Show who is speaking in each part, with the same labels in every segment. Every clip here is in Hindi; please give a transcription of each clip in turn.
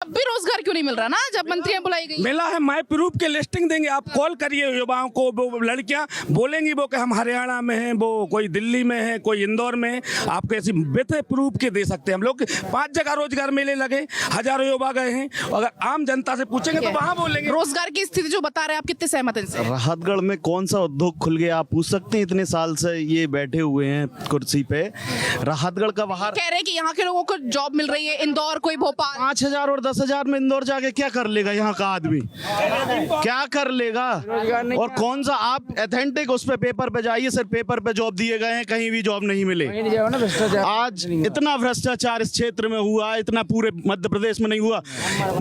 Speaker 1: अब भी रोजगार क्यों नहीं मिल रहा ना, जब मंत्रियां बुलाई गई?
Speaker 2: मिला है, मैं प्रूफ के लिस्टिंग देंगे, आप कॉल करिए युवाओं को, वो लड़कियां बोलेंगी वो कि हम हरियाणा में हैं, वो कोई दिल्ली में है, कोई इंदौर में है, आपको ऐसी विथ प्रूफ के दे सकते हैं। हम लोग 5 जगह रोजगार मेले लगे, हजारों युवा गए हैं, अगर आम जनता से पूछेंगे तो वहाँ बोलेंगे।
Speaker 1: रोजगार की स्थिति जो बता रहे हैं, आप कितने सहमत हैं इनसे?
Speaker 3: राहतगढ़ में कौन सा उद्योग खुल गया आप पूछ सकते हैं? इतने साल से ये बैठे हुए हैं कुर्सी पे। राहतगढ़ का बाहर
Speaker 1: कह रहे हैं कि यहाँ के लोगों को जॉब मिल रही है, इंदौर कोई भोपाल।
Speaker 3: 5,000 और 10,000 में इंदौर जाके क्या कर लेगा यहाँ का आदमी? क्या कर लेगा? और कौन सा आप ऑथेंटिक उस पे पेपर पे जाइए, सिर्फ पेपर पे जॉब दिए गए हैं, कहीं भी जॉब नहीं मिले। आज इतना भ्रष्टाचार इस क्षेत्र में हुआ, इतना पूरे मध्य प्रदेश में नहीं हुआ।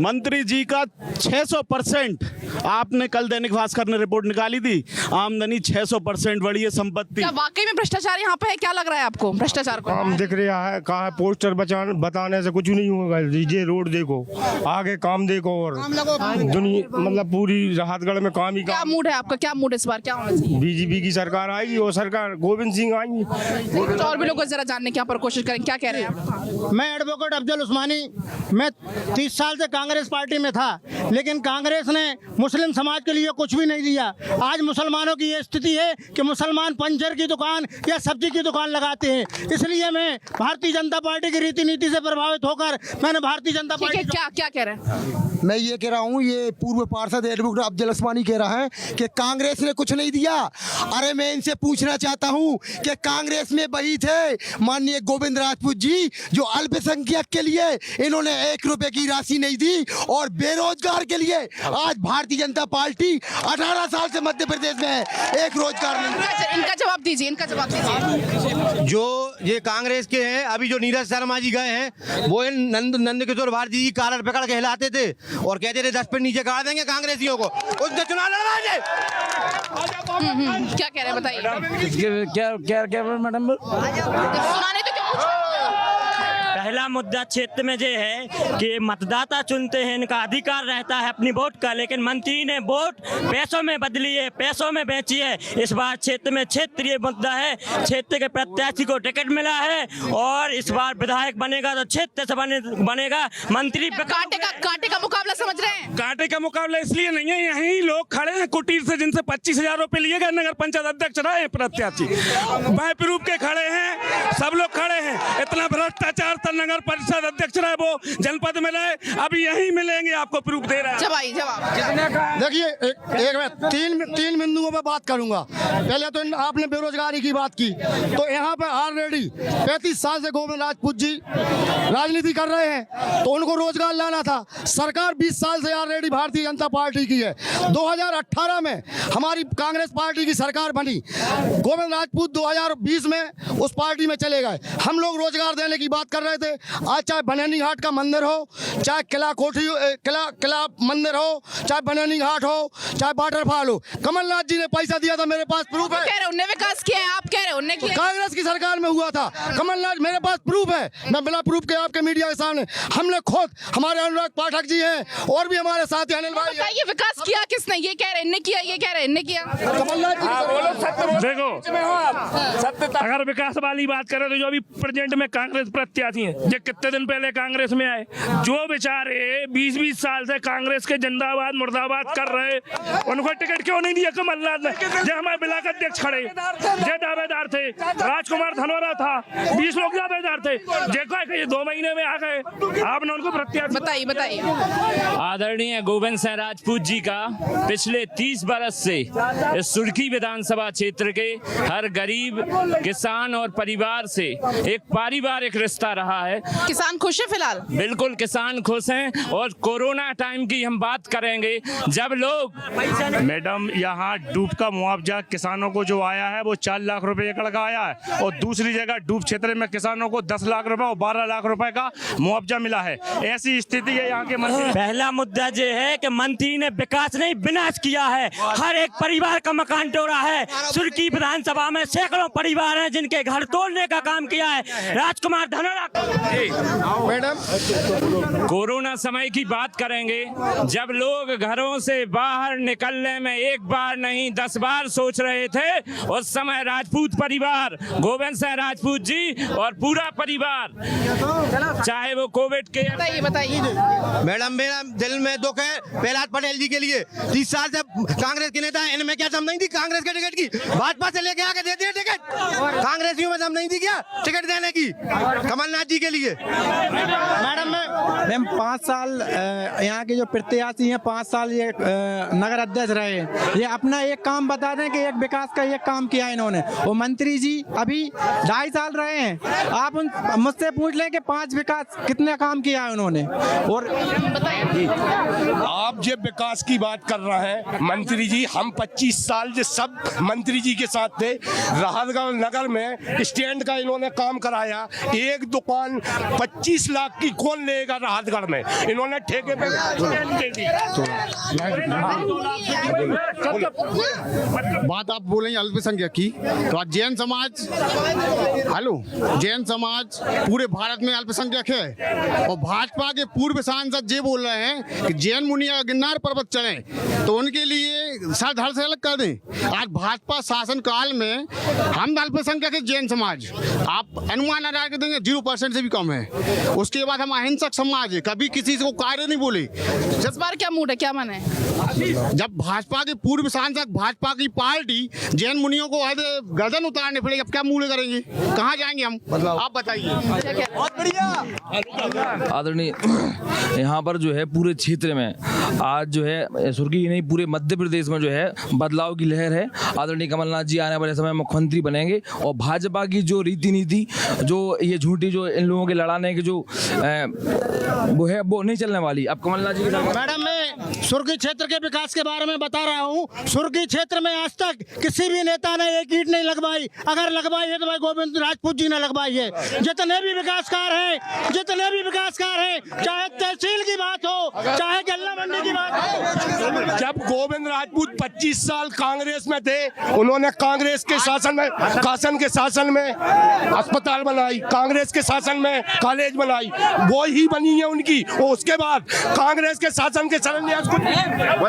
Speaker 3: मंत्री जी का 600%, आपने कल दैनिक भास्कर ने रिपोर्ट निकाली थी, आमदनी 600% बढ़ी है, संपत्ति।
Speaker 1: क्या वाकई में भ्रष्टाचार यहाँ पे है? क्या लग रहा है आपको भ्रष्टाचार को?
Speaker 4: काम दिख रहा है, कहा है पोस्टर बताने से कुछ नहीं होगा। ये रोड देखो, आगे काम देखो, और दुनिया मतलब पूरी राहतगढ़ में काम ही
Speaker 1: क्या
Speaker 4: काम।
Speaker 1: मूड है आपका? क्या मूड इस बार क्या होना चाहिए?
Speaker 4: बीजेपी की सरकार आएगी, और सरकार गोविंद सिंह आएंगी।
Speaker 1: कुछ और भी लोगों को जरा जानने की यहाँ पर कोशिश करें, क्या कह रहे हैं आप?
Speaker 5: मैं एडवोकेट अफजल उस्मानी, मैं 30 साल से कांग्रेस पार्टी में था, लेकिन कांग्रेस ने मुस्लिम समाज के लिए कुछ भी नहीं दिया। आज मुसलमानों की ये स्थिति है कि मुसलमान पंचर की दुकान या सब्जी की दुकान लगाते हैं। इसलिए मैं भारतीय जनता पार्टी की रीति नीति से प्रभावित होकर मैंने भारतीय जनता
Speaker 1: ठीक है,
Speaker 5: पार्टी।
Speaker 1: क्या क्या कह रहे हैं?
Speaker 6: मैं ये कह रहा हूँ, ये पूर्व पार्षद एडवोकेट अफजल उस्मानी कह रहा है कि कांग्रेस ने कुछ नहीं दिया। अरे मैं इनसे पूछना चाहता हूँ कि कांग्रेस में वही थे माननीय गोविंद राजपूत जी जो अल्पसंख्यक के लिए इन्होंने 1 रुपए की राशि नहीं दी, और बेरोजगार के लिए आज भारतीय जनता पार्टी 18 साल से मध्य प्रदेश में है, एक रोजगार नहीं।
Speaker 1: इनका जवाब दीजिए, इनका जवाब दीजिए।
Speaker 7: जो ये कांग्रेस के हैं, अभी जो नीरज शर्मा जी गए हैं, वो इन नंद किशोर भारती जी कॉलर पकड़ के हिलाते थे और कहते थे 10 फीट नीचे गाड़ देंगे कांग्रेसियों को, उसने चुनाव लड़वाएंगे।
Speaker 1: क्या कह रहे हैं बताइए?
Speaker 8: क्या मैडम
Speaker 1: सुनाने तो क्यों पूछ रहे हो?
Speaker 8: पहला मुद्दा क्षेत्र में ये है कि मतदाता चुनते हैं, इनका अधिकार रहता है अपनी वोट का, लेकिन मंत्री ने वोट पैसों में बदली है, पैसों में बेची है। इस बार क्षेत्र में क्षेत्रीय मुद्दा है, क्षेत्र के प्रत्याशी को टिकट मिला है और इस बार विधायक बनेगा तो क्षेत्र से बनेगा मंत्री।
Speaker 1: कांटे का मुकाबला समझ रहे हैं?
Speaker 2: कांटे का मुकाबला इसलिए नहीं है, यहीं लोग खड़े हैं कुटीर से, जिनसे 25,000 रुपए लिए गए, नगर पंचायत अध्यक्ष रहे हैं प्रत्याशी, मैं प्रूफ के खड़े हैं, सब लोग खड़े हैं। इतना भ्रष्टाचार था, नगर परिषद अध्यक्ष रहे, वो जनपद में रहे, अभी यहीं मिलेंगे, आपको प्रूफ दे रहा है।
Speaker 1: जवाब
Speaker 5: देखिए, एक मैं तीन बिंदुओं पे बात करूंगा। पहले तो आपने बेरोजगारी की बात की, तो यहाँ पे ऑलरेडी 35 साल से गोविंद राजपूत जी राजनीति कर रहे हैं, तो उनको रोजगार लाना था। सरकार 20 साल से ऑलरेडी भारतीय जनता पार्टी की है। 2018 में हमारी कांग्रेस पार्टी की सरकार बनी, गोविंद राजपूत 2020 में उस पार्टी में चले गए। हम लोग रोजगार देने की बात कर रहे थे। आज चाहे बनैनी घाट का मंदिर हो, चाहे किला मंदिर हो, चाहे बनैनी घाट हो, चाहे वाटरफॉल हो, कमलनाथ जी ने पैसा दिया था, मेरे पास प्रूफ है।
Speaker 1: कह रहे उन्होंने विकास किया है, आप कह रहे उन्होंने किया?
Speaker 5: कांग्रेस की सरकार में हुआ था, कमलनाथ, मेरे पास प्रूफ है, मैं बिना प्रूफ के आपके मीडिया के सामने, हमने खुद, हमारे अनुराग पाठक जी हैं और भी हमारे साथी अनिल भाई हैं।
Speaker 1: ये विकास किया किसने? ये कह रहे इनने किया, ये कह रहे इनने किया।
Speaker 2: देखो, अगर विकास वाली बात करें तो जो अभी प्रेजेंट में कांग्रेस प्रत्याशी हैं, जो कितने दिन पहले कांग्रेस में आए, जो बेचारे 20-20 साल से कांग्रेस के जिंदाबाद मुर्दाबाद कर रहे, उनको टिकट क्यों नहीं दिया कमलनाथ ने? जो हमारे ब्लॉक अध्यक्ष खड़े, जो दावेदार थे, राजकुमार धनोरा था, 20 लोग दावेदार थे, ये 2 महीने में आ गए, आपने उनको प्रत्याशी।
Speaker 1: बताइए।
Speaker 8: आदरणीय गोविंद सिंह राजपूत जी का पिछले 30 बरस से इस सुर्खी विधानसभा क्षेत्र के हर गरीब किसान और परिवार से एक पारिवारिक रिश्ता रहा है।
Speaker 1: किसान खुश है फिलहाल?
Speaker 8: बिल्कुल किसान खुश हैं, और कोरोना टाइम की हम बात करेंगे जब लोग
Speaker 4: मैडम, यहाँ डूब का मुआवजा किसानों को जो आया है वो 4 लाख रुपए एकड़ का आया है, और दूसरी जगह डूब क्षेत्र में किसानों को 10 लाख रुपए और 12 लाख रुपए का मुआवजा मिला है। ऐसी स्थिति है यहाँ के मंत्री।
Speaker 8: पहला मुद्दा ये है कि मंत्री ने विकास नहीं विनाश किया है, हर एक परिवार का मकान तोड़ा है। सुर्खी विधानसभा में सैकड़ों परिवार हैं जिनके घर तोड़ने का काम किया है। राजकुमार धनोरा
Speaker 2: कोरोना समय की बात करेंगे, जब लोग घरों से बाहर निकलने में एक बार नहीं 10 बार सोच रहे थे, उस समय राजपूत परिवार, गोविंद सिंह राजपूत जी और पूरा परिवार, चाहे वो कोविड के
Speaker 1: बताइए
Speaker 7: मैडम, मेरा दिल में दुख है प्रहलाद पटेल जी के लिए। 30 साल से कांग्रेस के नेता हैं, इनमें क्या दम नहीं थी कांग्रेस के टिकट की? भाजपा से लेके आके दे दिए टिकट, कांग्रेसियों में दम नहीं थी क्या टिकट देने की कमलनाथ जी के लिए?
Speaker 9: मैम 5 साल यहाँ के जो प्रत्याशी हैं, 5 साल ये नगर अध्यक्ष रहे, ये अपना एक काम बता दें कि एक विकास का एक काम किया इन्होंने। वो मंत्री जी अभी 2.5 साल रहे हैं, आप मुझसे पूछ लें कि 5 विकास कितने काम किया है उन्होंने। और
Speaker 10: आप जब विकास की बात कर रहे हैं मंत्री जी, हम 25 साल जो सब मंत्री जी के साथ थे, राहतगढ़ नगर में स्टैंड का इन्होंने काम कराया। एक दुकान 25 लाख की कौन लेगा राहतगढ़ में? इन्होंने ठेके पे स्टैंड दे दी।
Speaker 5: बात आप बोलेंगे अल्पसंख्यक की, तो आज जैन समाज, हेलो, जैन समाज पूरे भारत में अल्पसंख्यक है, और भाजपा के पूर्व सांसद ये बोल रहे हैं कि जैन मुनिया गिरनार पर्वत चढ़े, तो उनके लिए सर धड़ से अलग कर दें। आज भाजपा शासन काल में हम अल्पसंख्यक है जैन समाज, आप अनुमान लगा के देंगे 0% से भी कम है। उसके बाद हम अहिंसक समाज है, कभी किसी को कार्य नहीं बोले।
Speaker 1: इस बार क्या मूड है, क्या मन है?
Speaker 5: जब भाजपा के पूर्व सांसद, भाजपा की पार्टी जैन मुनियों को गर्दन उतारने पड़ेगी, अब क्या मूल्य करेंगे, कहाँ जाएंगे हम, आप बताइए।
Speaker 11: आदरणीय, यहाँ पर जो है पूरे क्षेत्र में आज जो है सुर्खी नहीं, पूरे मध्य प्रदेश में जो है बदलाव की लहर है। आदरणीय कमलनाथ जी आने वाले समय मुख्यमंत्री बनेंगे, और भाजपा की जो रीति नीति, जो ये झूठी जो इन लोगों के लड़ाने की जो वो है, वो नहीं चलने वाली। अब कमलनाथ जी
Speaker 5: मैडम, मैं सुर्खी क्षेत्र के विकास के बारे में बता रहा हूँ। सुर्खी क्षेत्र में आज तक किसी भी नेता ने एक ईंट नहीं लगवाई, अगर लगवाई है तो भाई गोविंद राजपूत जी ने लगवाई है। जितने भी विकासकार हैं, चाहे तहसील की बात हो, चाहे गल्ला मंडी की बात हो।
Speaker 10: जब गोविंद राजपूत 25 साल कांग्रेस में थे, उन्होंने कांग्रेस के शासन में अस्पताल बनाई, कांग्रेस के शासन में कॉलेज बनाई, वो ही बनी है उनकी। और उसके बाद कांग्रेस के शासन के शिलान्यास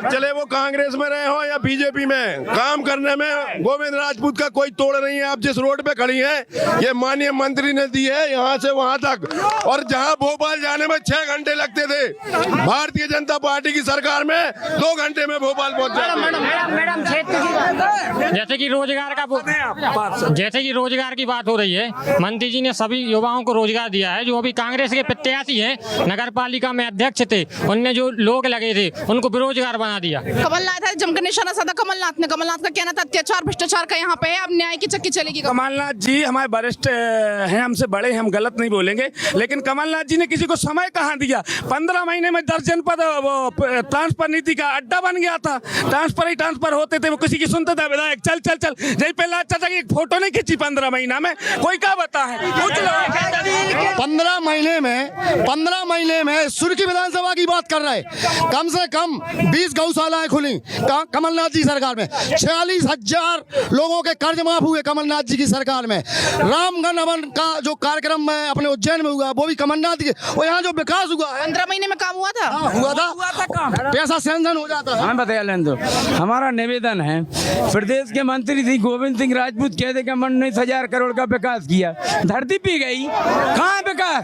Speaker 3: चले वो कांग्रेस में रहे हो या बीजेपी में, काम करने में गोविंद राजपूत का कोई तोड़ नहीं है। आप जिस रोड पे खड़ी हैं, ये माननीय मंत्री ने दी है यहाँ से वहाँ तक, और जहाँ भोपाल जाने में 6 घंटे लगते थे, भारतीय जनता पार्टी की सरकार में 2 घंटे में भोपाल पहुँच जाते।
Speaker 12: जैसे कि रोजगार की बात हो रही है, मंत्री जी ने सभी युवाओं को रोजगार दिया है। जो अभी कांग्रेस के प्रत्याशी हैं, नगर पालिका में अध्यक्ष थे, उनने जो लोग लगे थे उनको बेरोजगार बना दिया।
Speaker 1: कमलनाथ है, जमकर निशाना साधा कमलनाथ का कहना था अत्याचार भ्रष्टाचार का यहाँ पे है, अब न्याय की चक्की चलेगी।
Speaker 2: कमलनाथ जी हमारे वरिष्ठ हैं, हमसे बड़े हैं, हम गलत नहीं बोलेंगे, लेकिन कमलनाथ जी ने किसी को समय कहाँ दिया? 15 महीने में 10 जनपद वो ट्रांसफर नीति का अड्डा बन गया था। ट्रांसफर होते थे, वो किसी की सुनते थे विधायक चल चल चल। जय प्रहलाद चाचा की एक फोटो नहीं खींची 15 महीना में, कोई क्या बता है?
Speaker 5: 15 महीने में सुर्खी विधानसभा की बात कर रहे, कम से कम 20 गौशालाएं खुली कमलनाथ जी सरकार में, 46,000 लोगों के कर्ज माफ हुए कमलनाथ जी की सरकार में। रामगढ़ हवन का जो कार्यक्रम में अपने उज्जैन में हुआ, वो भी कमलनाथ जी, और यहाँ जो विकास हुआ है
Speaker 1: 15 महीने में काम हुआ था,
Speaker 5: पैसा सैंक्शन हो जाता है।
Speaker 9: हमें बताया लें तो हमारा निवेदन है, प्रदेश के मंत्री थी गोविंद सिंह राजपूत कहते कि 19,000 करोड़ का विकास किया, धरती पी गई, कहाँ विकास?